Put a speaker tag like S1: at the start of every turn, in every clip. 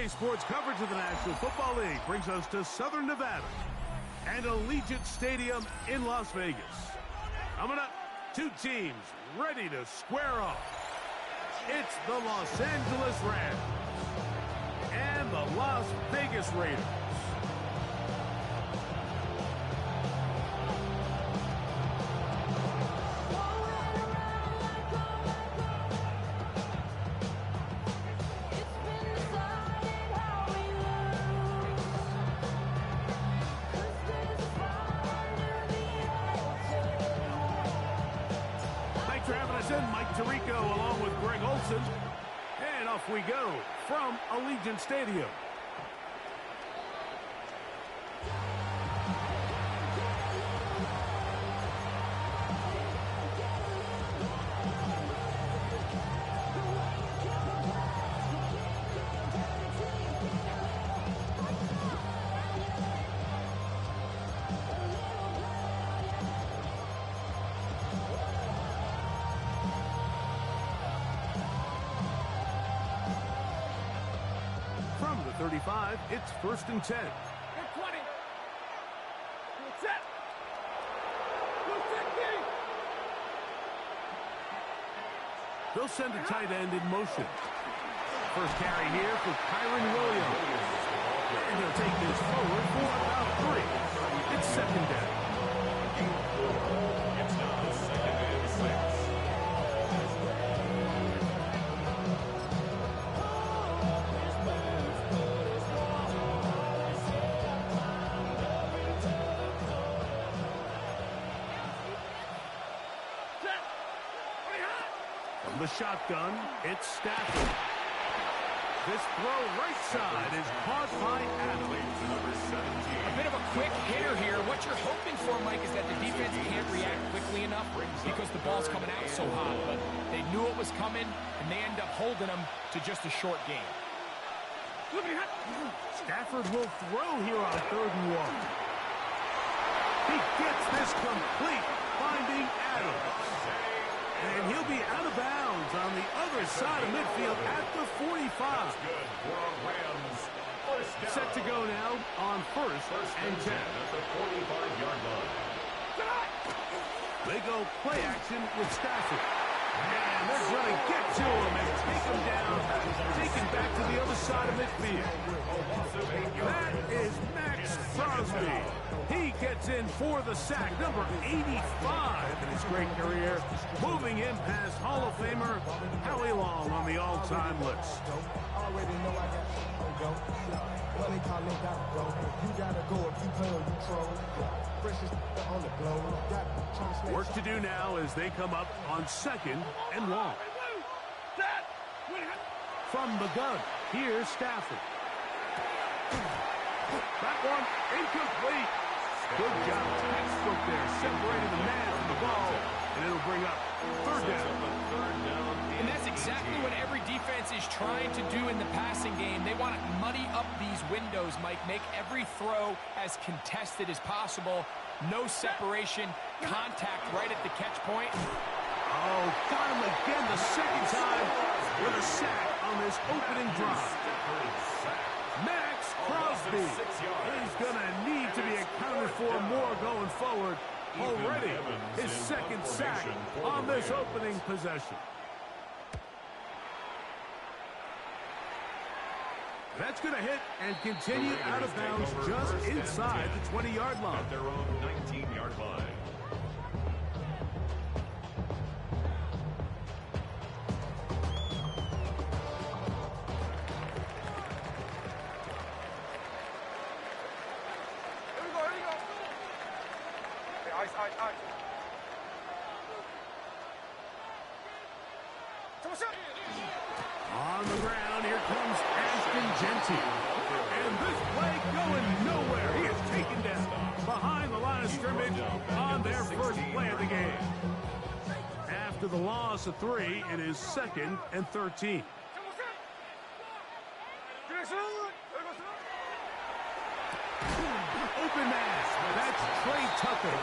S1: EA Sports coverage of the National Football League brings us to Southern Nevada and Allegiant Stadium in Las Vegas. Coming up, two teams ready to square off. It's the Los Angeles Rams and the Las Vegas Raiders. Mike Tirico along with Greg Olson. And off we go from Allegiant Stadium. From the 35, it's 1st and 10.
S2: 20. Set.
S1: They'll send a tight end in motion. First carry here for Kyren Williams. And he'll take this forward for about 3. It's 2nd down.
S3: It's now 2nd and 6.
S1: The shotgun, it's Stafford. This throw right side is caught by Adams.
S2: A bit of a quick hitter here. What you're hoping for, Mike, is that the defense can't react quickly enough because the ball's coming out so hot. But they knew it was coming, and they end up holding them to just a short game.
S1: Stafford will throw here on 3rd and 1. He gets this complete, finding Adams. And he'll be out of bounds on the other side of midfield at the 45. Set to go now on 1st and 10.
S3: At the 45-yard line.
S1: They go play action with Stafford. And they're going to get to him and take him down, taken back to the other side of midfield. That is Max Crosby. He gets in for the sack, number 85 in his great career, moving him past Hall of Famer Howie Long on the all-time list. Work to do now as they come up on 2nd and 1. From the gun, here's Stafford. That one incomplete. Good job, textbook there, separating the man from the ball, and it'll bring up 3rd down.
S2: And that's exactly what every defense is trying to do in the passing game. They want to muddy up these windows, Mike, make every throw as contested as possible. No separation, contact right at the catch point.
S1: Oh, got him again the 2nd time with a sack on this opening drive. Max Crosby is going to need to be accounted for more going forward. Already his 2nd sack on this opening possession. That's going to hit and continue out of bounds just inside the 20-yard line.
S3: At their own 19-yard line.
S1: On the ground, here comes Ashton Jeanty. And this play going nowhere. He is taken down behind the line of scrimmage on their first play of the game. After the loss of 3, it is 2nd and 13. Open man. That's Trey Tucker.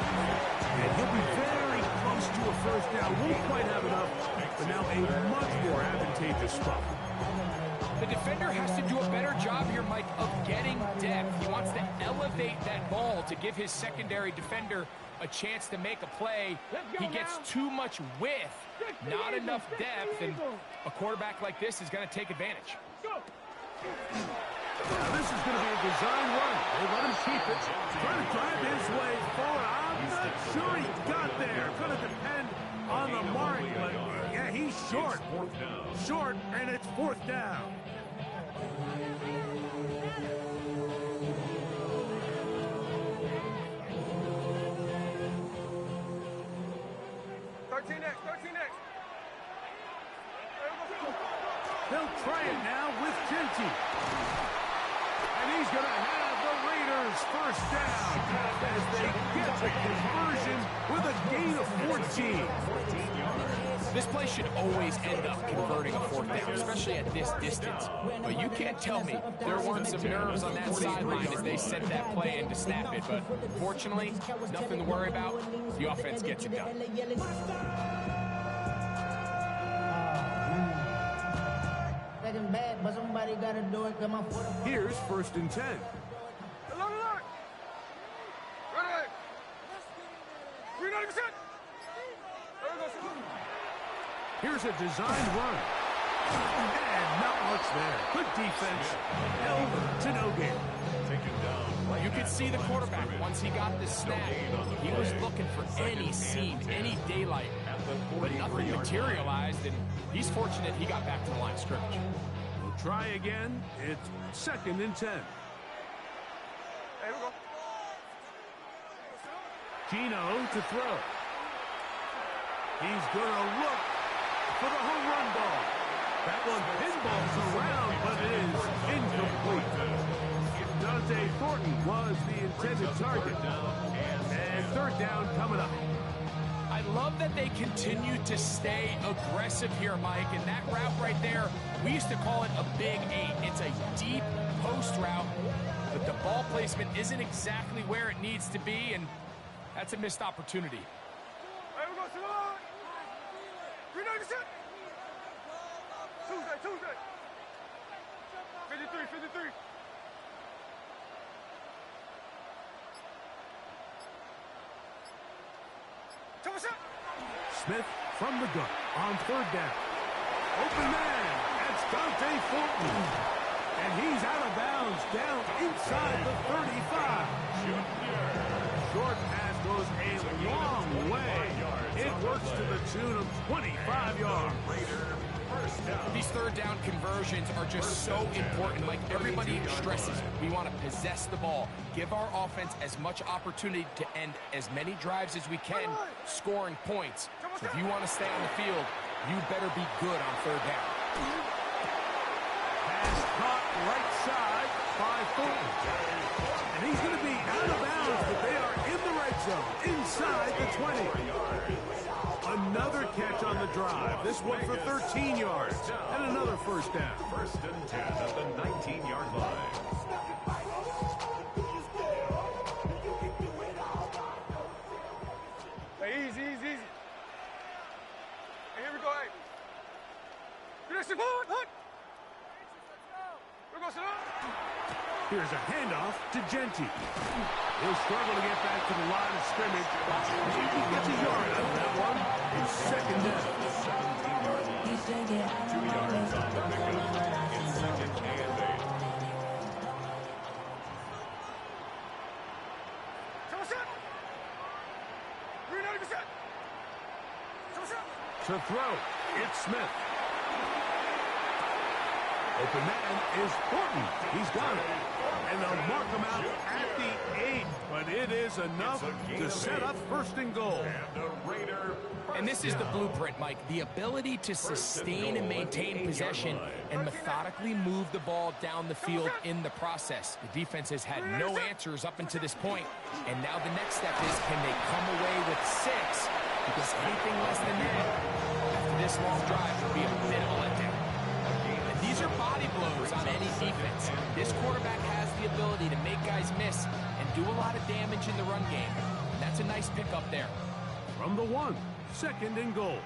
S1: And he'll be very close to a first down. Won't quite have enough, but now a much more advantageous spot.
S2: The defender has to do a better job here, Mike, of getting depth. He wants to elevate that ball to give his secondary defender a chance to make a play. He gets too much width, not enough depth, and a quarterback like this is going to take advantage.
S1: Now this is going to be a design run. They let him keep it. Trying to drive his way forward. I'm not sure he got there. Going to depend on the mark, but yeah, he's short. Short, and it's fourth down. They'll try it now with Genty. And he's going to have the Raiders first down as they get the conversion with a gain of 14.
S2: This play should always end up converting a fourth down, especially at this distance. But you can't tell me there weren't some nerves on that sideline as they sent that play in to snap it. But fortunately, nothing to worry about. The offense gets it done.
S4: Bad, but somebody gotta do it. Come on.
S1: Here's 1st and 10. Here's a designed run. And not much there. Good defense. Held to no gain.
S2: You could see the quarterback once he got the snap. He was looking for any seam, any daylight. But nothing materialized, and he's fortunate he got back to the line of scrimmage.
S1: We'll try again. It's 2nd and 10.
S5: Hey, we go.
S1: Gino to throw. He's going to look for the home run ball. That one pinballs around, but it is incomplete. Dante Thornton was the intended target. And 3rd down coming up.
S2: I love that they continue to stay aggressive here, Mike. And that route right there, we used to call it a big 8. It's a deep post route, but the ball placement isn't exactly where it needs to be, and that's a missed opportunity.
S5: Hey, we go, Simone. 396. Tuesday. 53.
S1: Smith from the gun on 3rd down. Open man. That's Dante Thornton. And he's out of bounds down inside the 35. Short pass goes a long way. It works to the tune of 25 yards.
S2: These 3rd down conversions are just so important. Like everybody stresses, we want to possess the ball, give our offense as much opportunity to end as many drives as we can, scoring points. So if you want to stay on the field, you better be good on 3rd down.
S1: Pass caught right side by Thornton. And he's going to be out of bounds, but they are in the red zone, inside the 20. Another catch on the drive. This one for 13 yards. And another first down.
S3: 1st and 10 at the 19-yard line.
S5: Hey, easy. Hey, here we go, hey.
S1: Here's a handoff to Genty. He'll struggle to get back to the line of scrimmage. He gets a yard out of that one. It's 2nd down.
S3: 2 yards on the pickup. It's 2nd and
S1: 8. To throw, it's Smith. Open man is Thornton. He's got it. And they'll mark him out at the 8. But it is enough to set up 1st and goal.
S3: And the Raider.
S2: And this is the blueprint, Mike. The ability to sustain and maintain possession and methodically move the ball down the field in the process. The defense has had no answers up until this point. And now the next step is, can they come away with 6? Because anything less than that, after this long drive, would be a bit of a letdown. And these are body blows on any defense. This quarterback has the ability to make guys miss and do a lot of damage in the run game. And that's a nice pickup there.
S1: From the 1, 2nd and goal.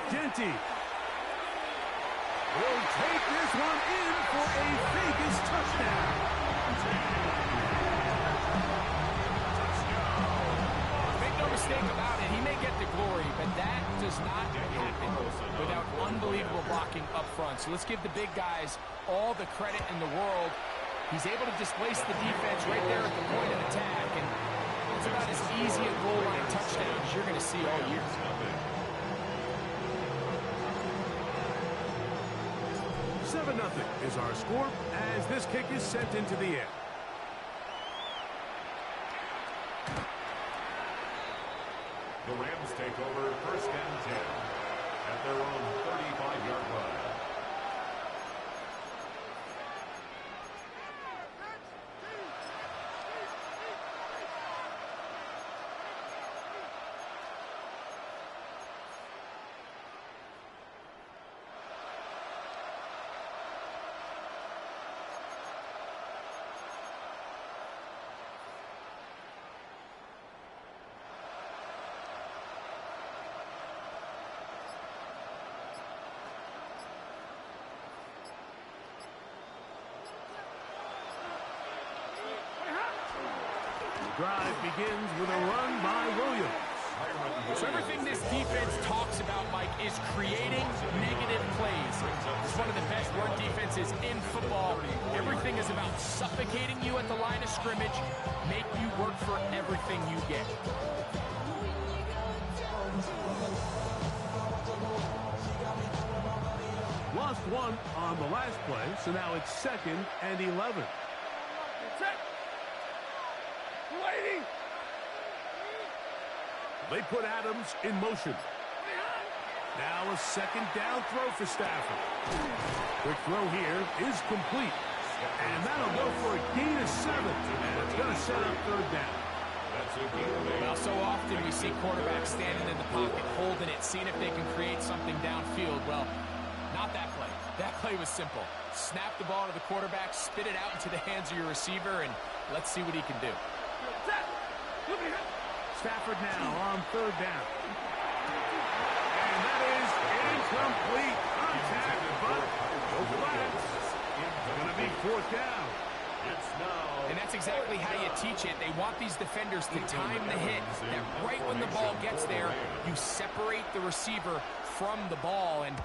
S1: Genty will take this one in for a Vegas touchdown.
S2: Make no mistake about it, he may get the glory, but that does not happen without unbelievable blocking up front. So let's give the big guys all the credit in the world. He's able to displace the defense right there at the point of attack, and it's about as easy a goal line touchdown as you're going to see all year.
S1: 7-0 is our score as this kick is sent into the air.
S3: The Rams take over first and 10 at their own 35-yard line.
S1: Drive begins with a run by Williams.
S2: So everything this defense talks about, Mike, is creating negative plays. It's one of the best run defenses in football. Everything is about suffocating you at the line of scrimmage, make you work for everything you get.
S1: Lost one on the last play, so now it's 2nd and 11.
S5: Waiting.
S1: They put Adams in motion. Now a 2nd down throw for Stafford. Quick throw here is complete. And that'll go for a gain of 7. And it's going to set up 3rd down.
S2: Well, so often we see quarterbacks standing in the pocket, holding it, seeing if they can create something downfield. Well, not that play. That play was simple. Snap the ball to the quarterback, spit it out into the hands of your receiver, and let's see what he can do.
S1: Stafford now on 3rd down. And that is incomplete. Contact, but no flags. It's going to be 4th down.
S2: And that's exactly how you teach it. They want these defenders to time the hit, that right when the ball gets there, you separate the receiver from the ball. And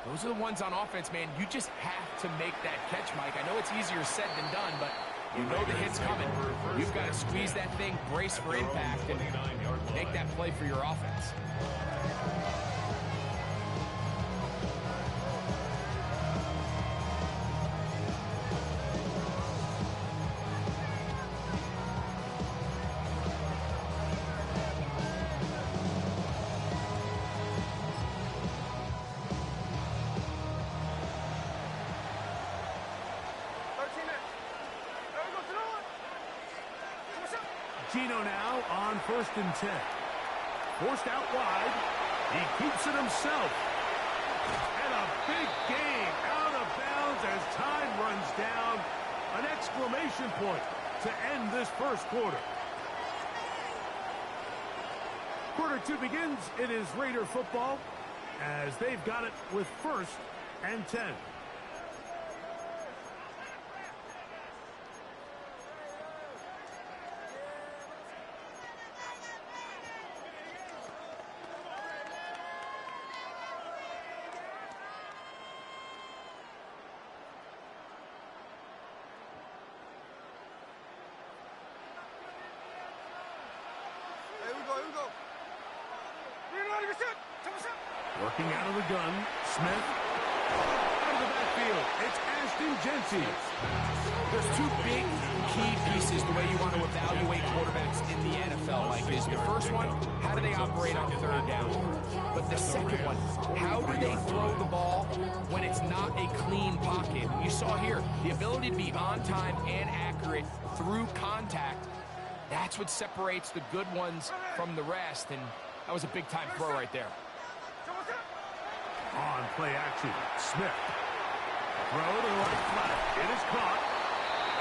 S2: those are the ones on offense, man. You just have to make that catch, Mike. I know it's easier said than done, but you know the hit's coming. You've got to squeeze that thing, brace for impact, and make that play for your offense.
S1: Gino now on 1st and 10. Forced out wide. He keeps it himself. And a big gain out of bounds as time runs down. An exclamation point to end this first quarter. Quarter 2 begins. It is Raider football as they've got it with 1st and 10. Working out of the gun, Smith. Out of the backfield, it's Ashton Genty.
S2: There's 2 big key pieces the way you want to evaluate quarterbacks in the NFL, like this. The first one, how do they operate on 3rd down? But the second one, how do they throw the ball when it's not a clean pocket? You saw here, the ability to be on time and accurate through contact. That's what separates the good ones from the rest, and that was a big-time throw right there.
S1: On play action, Smith. Throw to the right flat. It is caught.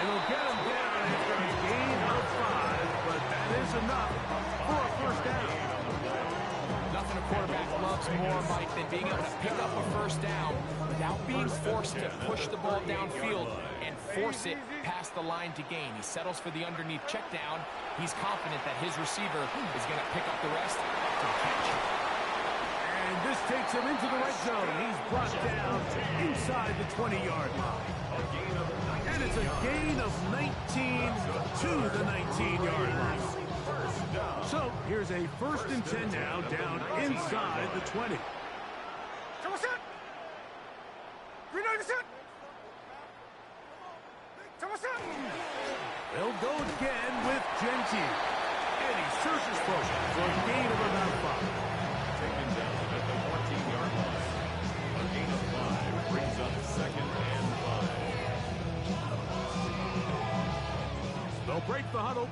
S1: And will get him down after a gain of 5, but that is enough for a 1st down.
S2: Nothing to quarterback loves more, Mike, than being able to pick up a first down without being forced to push the ball downfield and force it past the line to gain. He settles for the underneath check down. He's confident that his receiver is going to pick up the rest to the catch.
S1: And this takes him into the red zone. He's brought down inside the 20-yard line. And it's a gain of 19 to the 19-yard line. So here's a 1st and 10 now, down inside the 20. They'll go again with Genty. And he searches for it for a gain of about 5.
S3: Taken down at the 14-yard line. A gain of 5 brings up 2nd and 5.
S1: They'll break the huddle.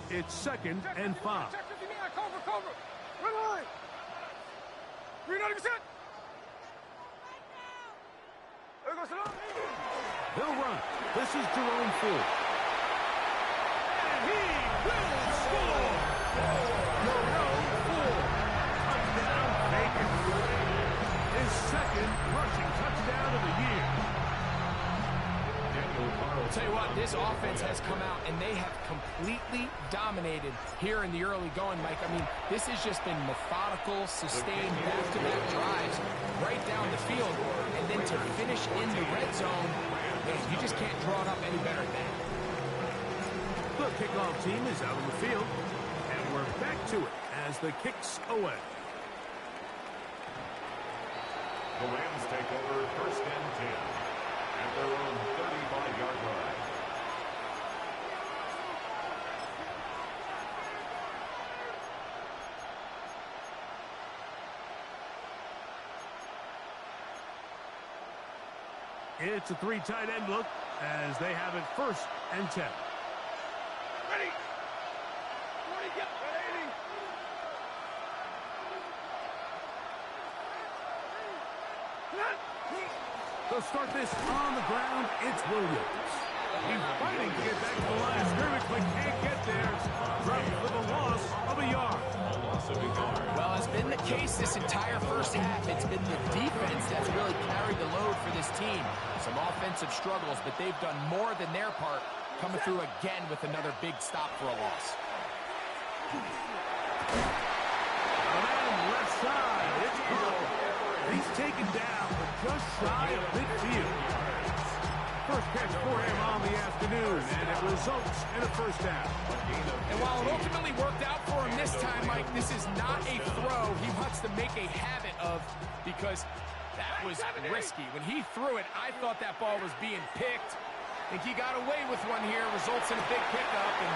S1: It's 2nd and 5.
S5: Cover. Run line. 390%.
S1: They'll run. This is Jerome Ford. And he will score! Jerome Ford. Touchdown, Bacon. His 2nd rushing touchdown of the year.
S2: I'll tell you what, this offense has come out, and they have completely dominated here in the early going, Mike. I mean, this has just been methodical, sustained, back-to-back drives right down the field. And then to finish in the red zone, man, you just can't draw it up any better than that.
S1: The kickoff team is out on the field, and we're back to it as the kicks away.
S3: The Rams take over 1st and 10 at their own 35-yard line.
S1: It's a 3 tight end look as they have it 1st and 10.
S5: Ready. Get ready.
S1: They'll start this on the ground. It's Williams. He's fighting to get back to the line of scrimmage, but can't get there. Dropped for the loss of a yard.
S2: Well, it's been the case this entire first half. It's been the defense that's really carried the load for this team. Some offensive struggles, but they've done more than their part, coming through again with another big stop for a loss.
S1: And left side, it's Pearl. He's taken down, but just shy of midfield. First catch for him on the afternoon, and it results in a first down.
S2: And while it ultimately worked out for him this time, Mike, this is not a throw he wants to make a habit of, because that was risky. When he threw it, I thought that ball was being picked. I think he got away with one here, results in a big pickup, and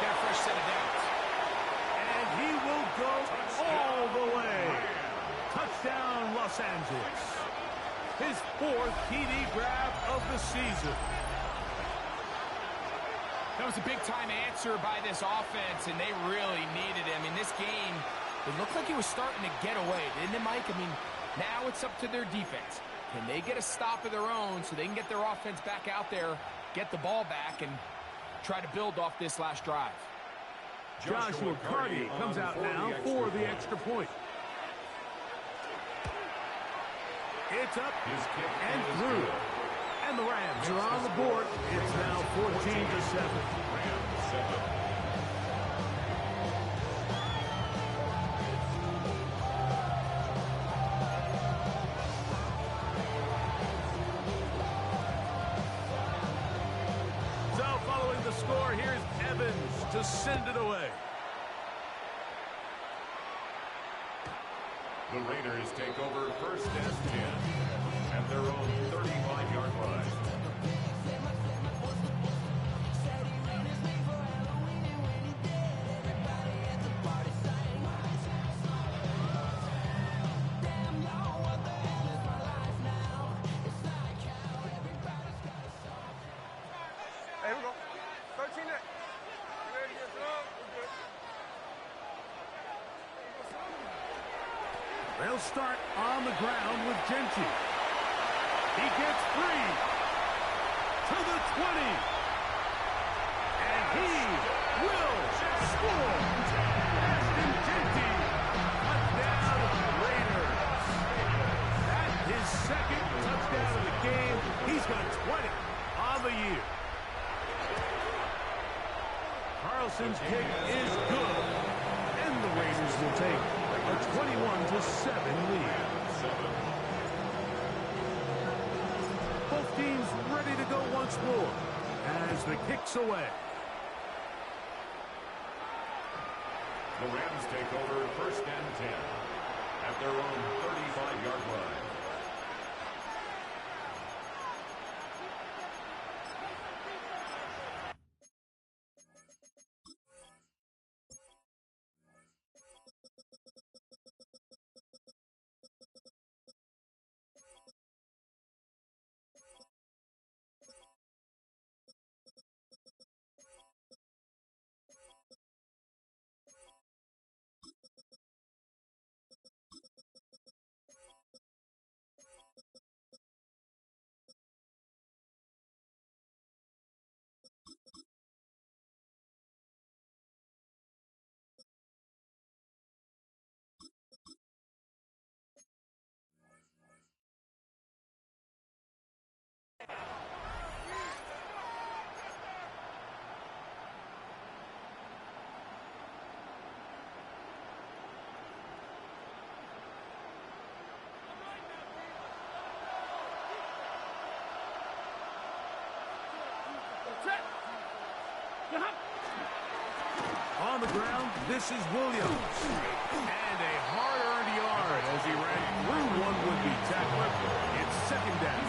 S2: get a fresh set of downs.
S1: And he will go all the way. Touchdown, Los Angeles. His 4th TD grab of the season.
S2: That was a big-time answer by this offense, and they really needed him. In this game, it looked like he was starting to get away, didn't it, Mike? I mean, now it's up to their defense. Can they get a stop of their own so they can get their offense back out there, get the ball back, and try to build off this last drive?
S1: Joshua Carty comes out now for the extra point. It's up and through. And the Rams are on the board. It's now 14-7. So following the score, here's Evans to send it away.
S3: The Raiders take over 1st and 10 at their own 35-yard line.
S5: Hey, here we go. 13 next. Ready to get up. We're good.
S1: They'll start on the ground with Genty. He gets free to the 20. And he will score. Ashton Genty. Touchdown, Carlson's kick is good. And the Raiders will take a 21-7 lead. Both teams ready to go once more as the kick's away.
S3: The Rams take over 1st and 10 at their own 35-yard line.
S1: On the ground, this is Williams. And a hard-earned yard as he ran through one would-be tackler. It's 2nd down.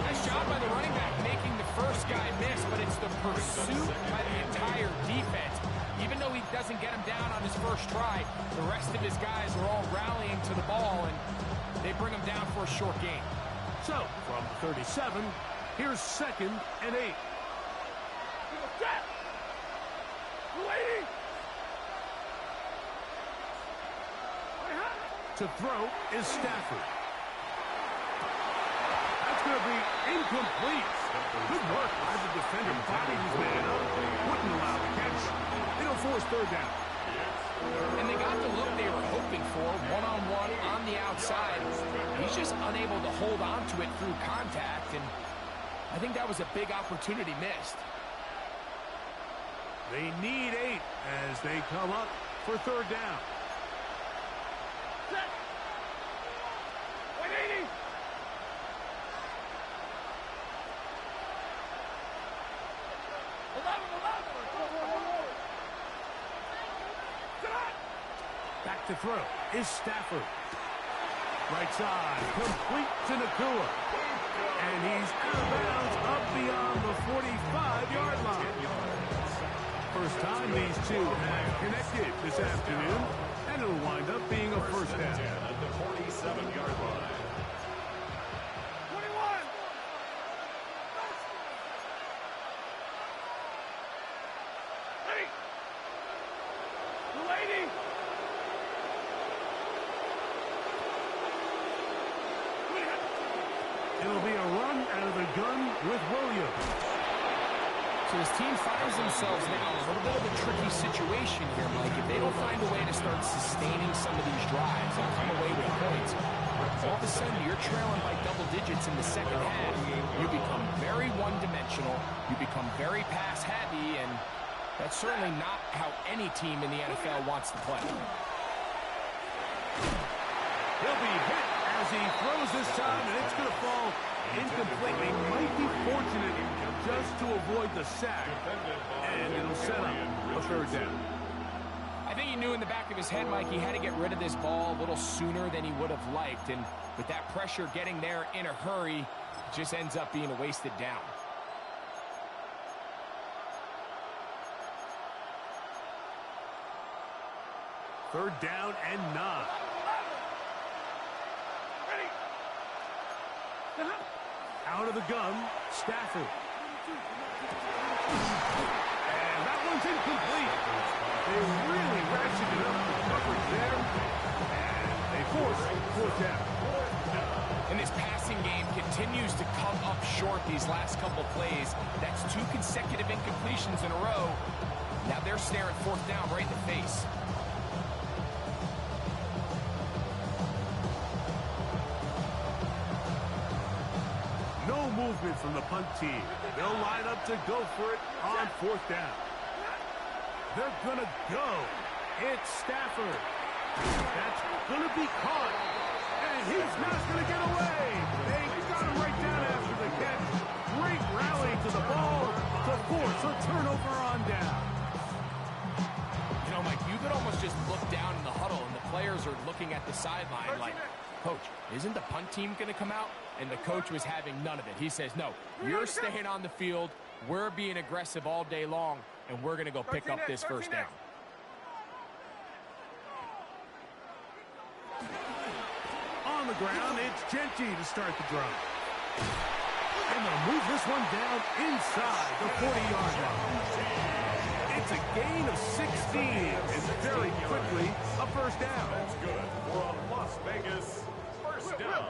S2: Nice job by the running back making the first guy miss, but it's the pursuit by the entire defense. Even though he doesn't get him down on his first try, the rest of his guys are all rallying to the ball, and they bring him down for a short gain.
S1: So, from 37, here's 2nd and 8. To throw is Stafford. That's going to be incomplete. Good work by the defender. Bodied his man up. Wouldn't allow the catch. It'll force 3rd down.
S2: And they got the look they were hoping for, one-on-one on the outside. He's just unable to hold on to it through contact, and I think that was a big opportunity missed.
S1: They need 8 as they come up for 3rd down. Back to throw is Stafford. Right side, complete to Nakua. And he's out of bounds up beyond the 45-yard line. First time these two have connected this afternoon, and it'll wind up being a 1st down.
S3: At the 47-yard line.
S1: It'll be a run out of the gun with Williams.
S2: So his team finds themselves now in a little bit of a tricky situation here, Mike. If they don't find a way to start sustaining some of these drives and come away with points, all of a sudden you're trailing by double digits in the 2nd half. You become very one-dimensional. You become very pass-heavy, and that's certainly not how any team in the NFL wants to play.
S1: He'll be hit as he throws this time, and it's going to fall incomplete. They might be fortunate just to avoid the sack, and it'll set up a 3rd down.
S2: I think he knew in the back of his head, Mike, he had to get rid of this ball a little sooner than he would have liked, and with that pressure getting there in a hurry, it just ends up being a wasted down.
S1: Third down and 9. Out of the gun, Stafford. And that one's incomplete. They really ratcheted up the coverage there. And they force 4th down.
S2: And this passing game continues to come up short these last couple plays. That's 2 consecutive incompletions in a row. Now they're staring 4th down right in the face.
S1: No movement from the punt team. They'll line up to go for it on 4th down. They're going to go. It's Stafford. That's going to be caught. And he's not going to get away. They got him right down after the catch. Great rally to the ball to force a turnover on down.
S2: You know, Mike, you could almost just look down in the huddle, and the players are looking at the sideline like, Coach, isn't the punt team going to come out? And the coach was having none of it. He says, no, you're staying on the field. We're being aggressive all day long, and we're going to go pick up this first down.
S1: On the ground, it's Genty to start the drive. And they'll move this one down inside the 40-yard line. It's a gain of 16, and very quickly, a first down.
S3: That's good for a Las Vegas first down.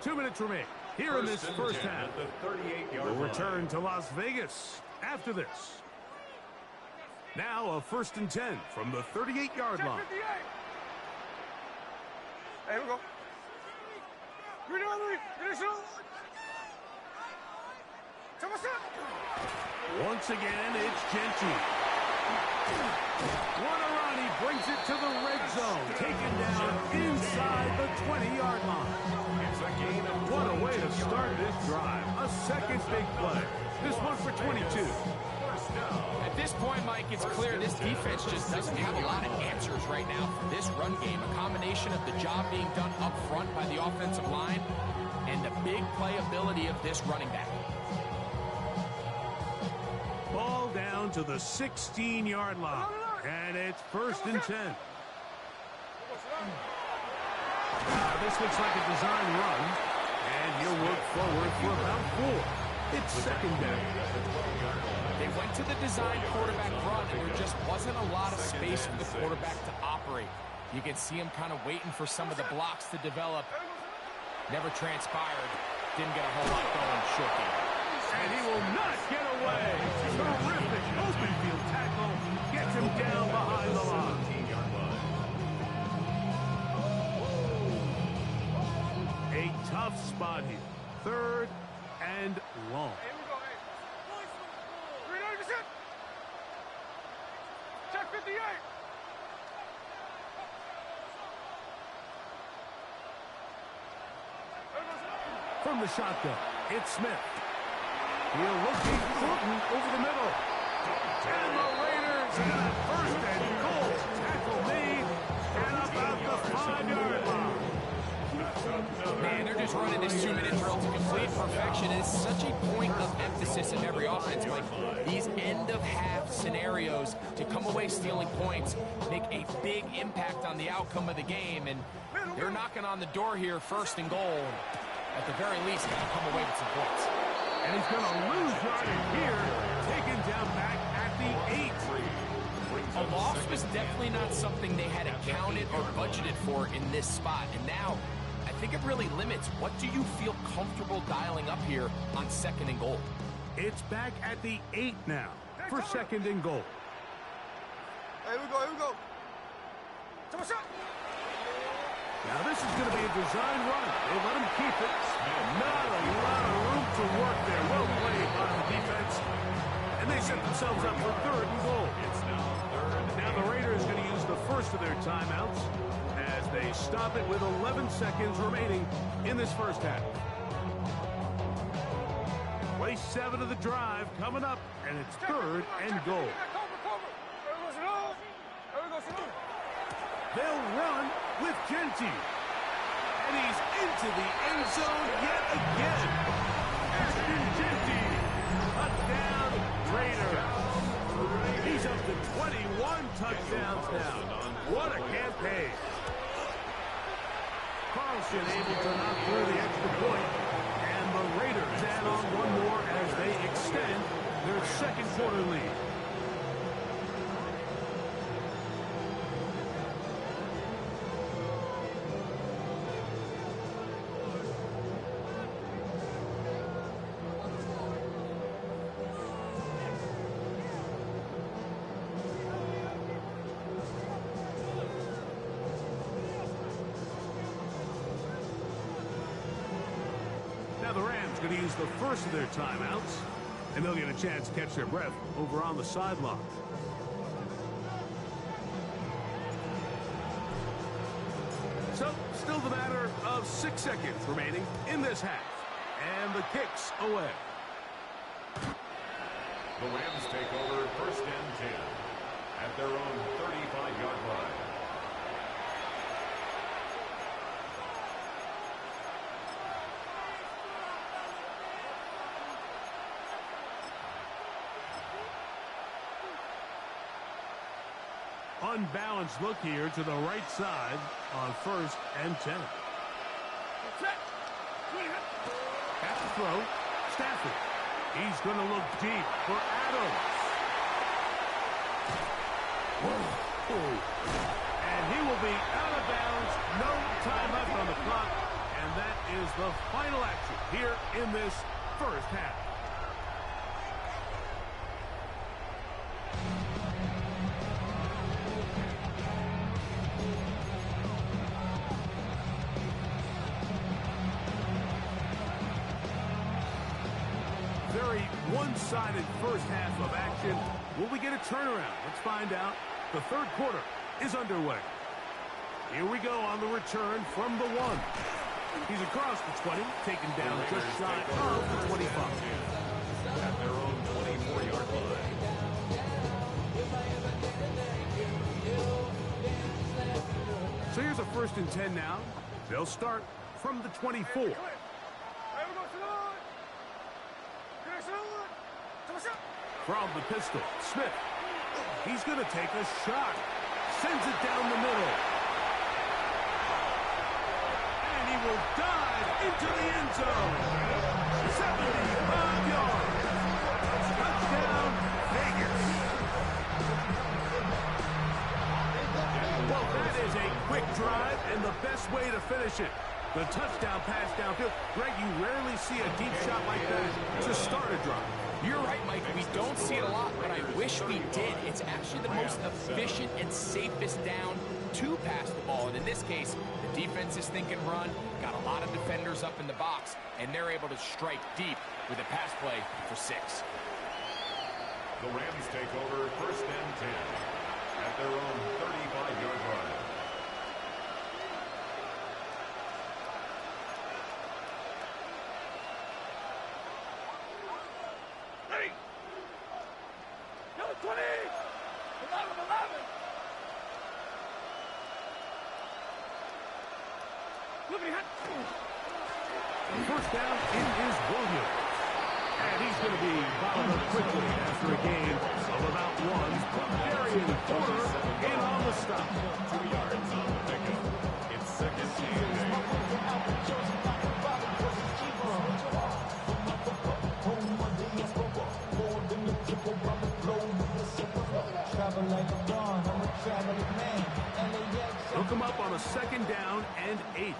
S1: 2 minutes remain here in this first half.
S3: At the 38-yard
S1: We'll
S3: line.
S1: return to Las Vegas after this. Now a 1st and 10 from the 38-yard line.
S5: Hey, here we go.
S1: Once again, it's Genty. Guarani brings it to the red zone, taken down inside the 20-yard line.
S3: It's a gain of
S1: What a way to start this drive. A second big play. This one for 22.
S3: first down.
S2: At this point, Mike, it's clear this defense just doesn't have a lot of answers right now for this run game. A combination of the job being done up front by the offensive line and the big playability of this running back.
S1: Ball down to the 16-yard line. And it's 1st and 10. Now this looks like a design run. And he'll work forward for about 4. It's 2nd down.
S2: They went to the design quarterback run, and there just wasn't a lot of space for the quarterback to operate. You can see him kind of waiting for some of the blocks to develop. Never transpired. Didn't get a whole lot going short game.
S1: And he will not get away. Terrific open field tackle. Gets him down behind the line.
S3: 18-yard line.
S1: A tough spot here. 3rd and long.
S5: Here we go, hey. 390%. Check 58.
S1: From the shotgun, it's Smith. He'll locate Thornton over the middle. And the Raiders have a 1st and goal. Tackle made and about the 5-yard line.
S2: Man, they're just running this 2-minute drill to complete perfection. It's such a point of emphasis in every offense, Mike. These end-of-half scenarios to come away stealing points make a big impact on the outcome of the game, and they're knocking on the door here, 1st and goal. At the very least, they can come away with some points.
S1: And he's going to lose yardage here, taken down back at the 8.
S2: A loss was definitely not something they had accounted or budgeted for in this spot, and now I think it really limits what do you feel comfortable dialing up here on 2nd and goal.
S1: It's back at the 8 now for 2nd and goal.
S5: Here we go, here we go. Come on, shot.
S1: Now this is going to be a design run. They let him keep it. Not a lot of room to work there. Well played by the defense. And they set themselves up for 3rd and goal. Now the Raiders going to use the first of their timeouts as they stop it with 11 seconds remaining in this first half. Play 7 of the drive coming up, and it's 3rd and goal. They'll run with Genty. And he's into the end zone yet again. Ashton Genty. Touchdown, Raiders. He's up to 21 touchdowns now. What a campaign. Carlson able to knock through the extra point. And the Raiders add on one more as they extend their 2nd quarter lead. Now the Rams going to use the first of their timeouts, and they'll get a chance to catch their breath over on the sideline. So, still the matter of 6 seconds remaining in this half. And the kick's away.
S3: The Rams take over 1st and 10 at their own 35-yard line.
S1: Unbalanced look here to the right side on 1st and 10. At the throw, Stafford. He's going to look deep for Adams. And he will be out of bounds. No time left on the clock. And that is the final action here in this first half. Very one-sided first half of action. Will we get a turnaround? Let's find out. The third quarter is underway. Here we go on the return from the 1. He's across the 20, taken down just shy of the 25.
S3: At their own 24-yard line.
S1: So here's a 1st and 10 now. They'll start from the 24. From the pistol, Smith. He's going to take a shot. Sends it down the middle. And he will dive into the end zone. 75 yards. Touchdown, Vegas. Well, that is a quick drive and the best way to finish it. The touchdown pass downfield. Greg, you rarely see a deep shot like that to start a drive.
S2: You're right, Mike. We don't see it a lot, but I wish we did. It's actually the most efficient and safest down to pass the ball. And in this case, the defense is thinking run, got a lot of defenders up in the box, and they're able to strike deep with a pass play for 6.
S3: The Rams take over 1st and 10 at their own 35-yard line.
S1: First down, it is Williams. And he's going to be followed up quickly after a gain of about 1. Darian Porter in on the stop.
S3: 2 yards on the pickup. It's 2nd and
S1: 8. Hook him up on a 2nd down and 8.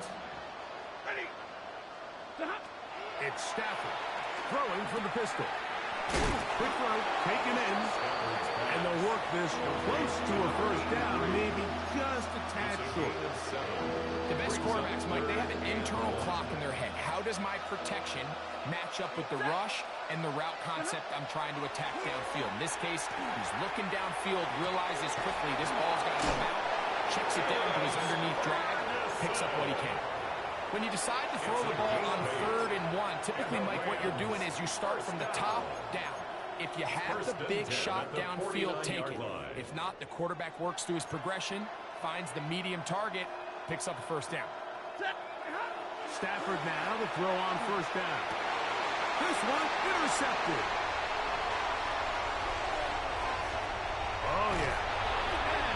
S1: It's Stafford throwing from the pistol. Quick throw, taken in, and they'll work this close to a 1st down, maybe just a tad short.
S2: The best quarterbacks, Mike, they have an internal clock in their head. How does my protection match up with the rush and the route concept I'm trying to attack downfield? In this case, he's looking downfield, realizes quickly this ball's got to come out, checks it down to his underneath drag, picks up what he can. When you decide to throw the ball on 3rd and 1, typically, Mike, what you're doing is you start from the top down. If you have the big shot downfield, take it. If not, the quarterback works through his progression, finds the medium target, picks up the 1st down.
S1: Stafford now to throw on 1st down. This one intercepted. Oh, yeah.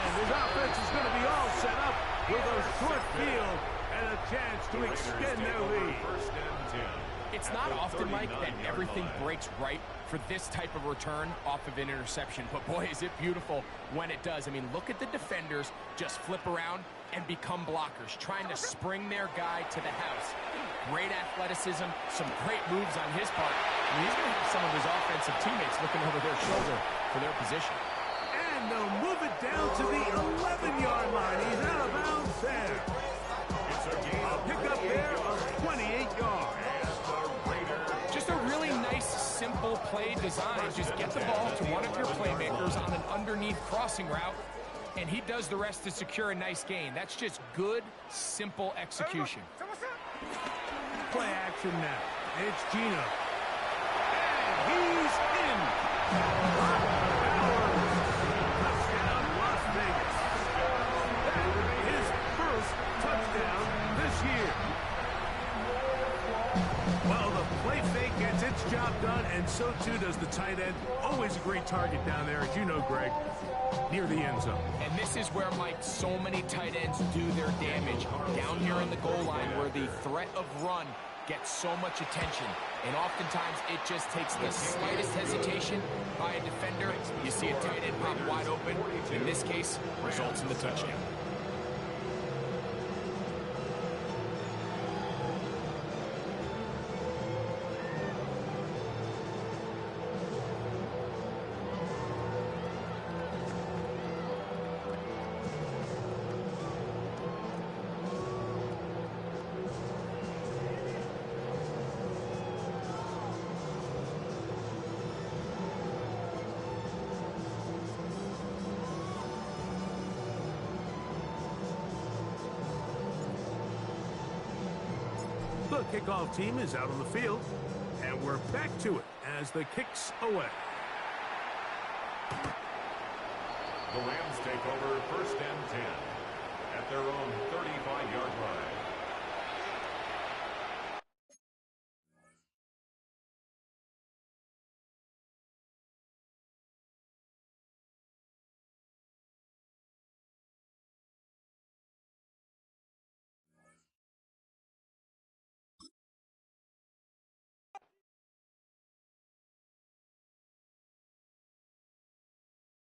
S1: And his offense is going to be all set up with a short field and a chance to extend their lead.
S3: 1st and 10.
S2: It's not often, Mike, that everything breaks right for this type of return off of an interception. But, boy, is it beautiful when it does. I mean, look at the defenders just flip around and become blockers, trying to spring their guy to the house. Great athleticism, some great moves on his part. And he's going to have some of his offensive teammates looking over their shoulder for their position.
S1: And they'll move it down to the 11-yard line. He's out of bounds there. A pickup there of 28 yards.
S2: Just a really nice, simple play design. Just get the ball to one of your playmakers on an underneath crossing route, And he does the rest to secure a nice gain. That's just good, simple execution.
S1: Play action now. It's Geno. And he's in. Touchdown, Las Vegas. That is his first touchdown this year. Well, the play fake gets its job done, and so too does the tight end. Always a great target down there, as you know, Greg, near the end zone.
S2: And this is where, Mike, so many tight ends do their damage. Down here in the goal line where the threat of run gets so much attention. And oftentimes it just takes the slightest hesitation by a defender. You see a tight end pop wide open. In this case, results in the touchdown.
S1: The kickoff team is out on the field, and we're back to it as the kick's away.
S3: The Rams take over 1st and 10 at their own 35-yard line.